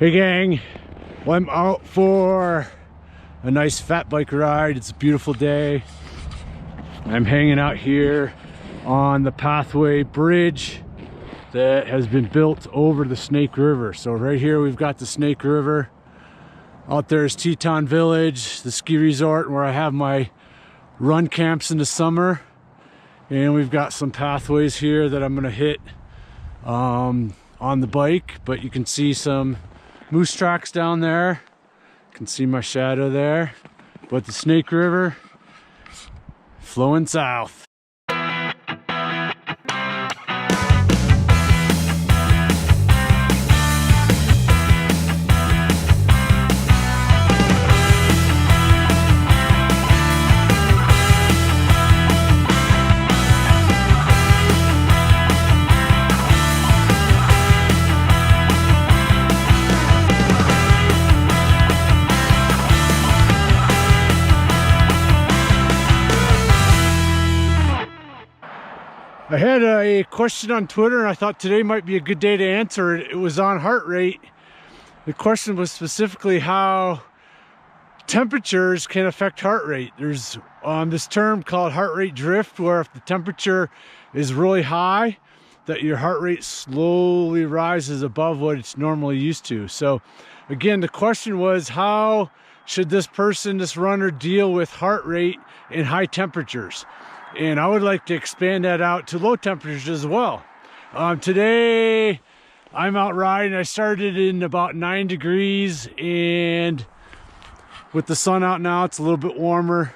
Hey gang, well, I'm out for a nice fat bike ride. It's a beautiful day. I'm hanging out here on the pathway bridge that has been built over the Snake River. So right here we've got the Snake River. Out there is Teton Village, the ski resort where I have my run camps in the summer. And we've got some pathways here that I'm gonna hit on the bike, but you can see some moose tracks down there. You can see my shadow there, but the Snake River flowing south. I had a question on Twitter and I thought today might be a good day to answer it. It was on heart rate. The question was specifically how temperatures can affect heart rate. There's this term called heart rate drift, where if the temperature is really high, that your heart rate slowly rises above what it's normally used to. So again, the question was, how should this runner deal with heart rate in high temperatures? And I would like to expand that out to low temperatures as well. Today, I'm out riding. I started in about 9 degrees, and with the sun out now, it's a little bit warmer.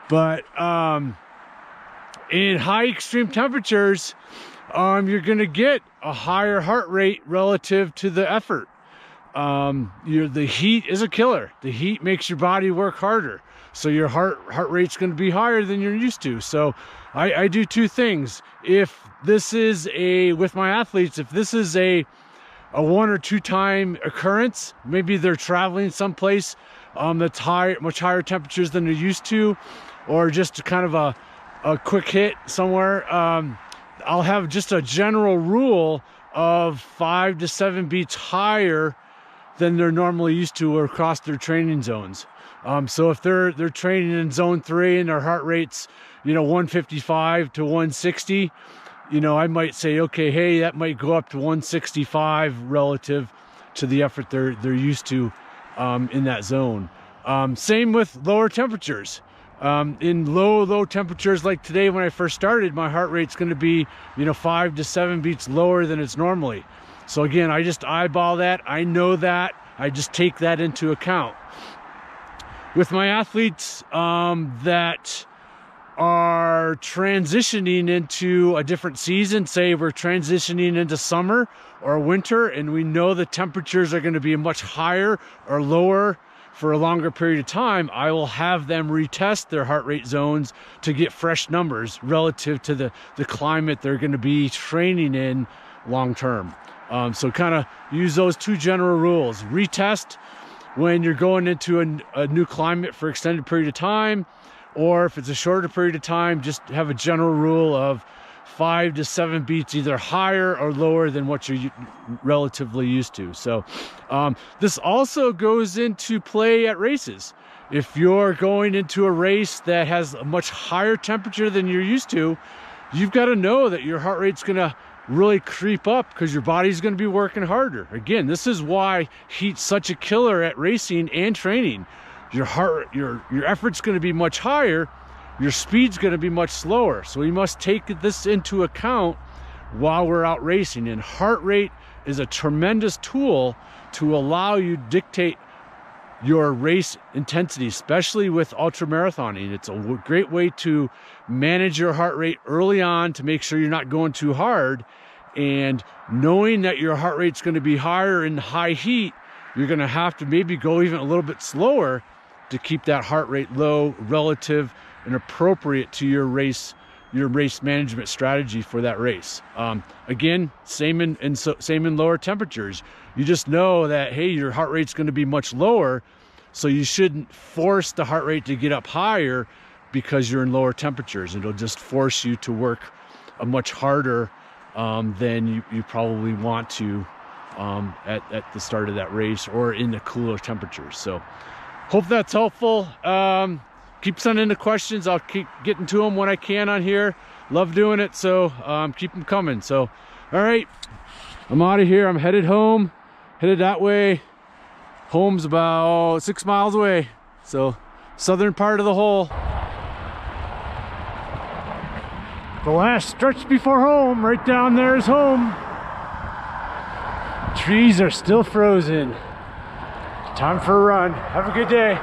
But in high extreme temperatures, you're gonna get a higher heart rate relative to the effort. The heat is a killer. The heat makes your body work harder. So your heart rate's going to be higher than you're used to. So I do two things. If this is with my athletes, if this is a 1 or 2 time occurrence, maybe they're traveling someplace that's much higher temperatures than they're used to, or just kind of a quick hit somewhere, I'll have just a general rule of 5 to 7 beats higher than they're normally used to or across their training zones. So if they're training in zone 3 and their heart rate's 155 to 160, I might say, okay, hey, that might go up to 165 relative to the effort they're used to in that zone. Same with lower temperatures. In low temperatures like today, when I first started, my heart rate's going to be 5 to 7 beats lower than it's normally. So again, I just eyeball that. I know that. I just take that into account. With my athletes that are transitioning into a different season, say we're transitioning into summer or winter, and we know the temperatures are going to be much higher or lower for a longer period of time, I will have them retest their heart rate zones to get fresh numbers relative to the climate they're going to be training in long term. So kind of use those two general rules. Retest when you're going into a new climate for extended period of time, or if it's a shorter period of time, just have a general rule of 5 to 7 beats either higher or lower than what you're relatively used to. So this also goes into play at races. If you're going into a race that has a much higher temperature than you're used to, you've got to know that your heart rate's going to really creep up because your body's going to be working harder. Again, this is why heat's such a killer at racing and training. Your effort's going to be much higher, your speed's going to be much slower. So we must take this into account while we're out racing. And heart rate is a tremendous tool to allow you to dictate your race intensity, especially with ultra marathoning. It's a great way to manage your heart rate early on to make sure you're not going too hard. And knowing that your heart rate's going to be higher in high heat, you're going to have to maybe go even a little bit slower to keep that heart rate low relative and appropriate to your race management strategy for that race. Again, same in lower temperatures. You just know that, hey, your heart rate's going to be much lower, so you shouldn't force the heart rate to get up higher because you're in lower temperatures. It'll just force you to work a much harder than you probably want to at the start of that race or in the cooler temperatures. So hope that's helpful. Keep sending the questions. I'll keep getting to them when I can on here. Love doing it, so keep them coming. So all right, I'm out of here. I'm headed home, headed that way. Home's about 6 miles away, so southern part of the hole. The last stretch before home, right down there is home. Trees are still frozen. Time for a run. Have a good day.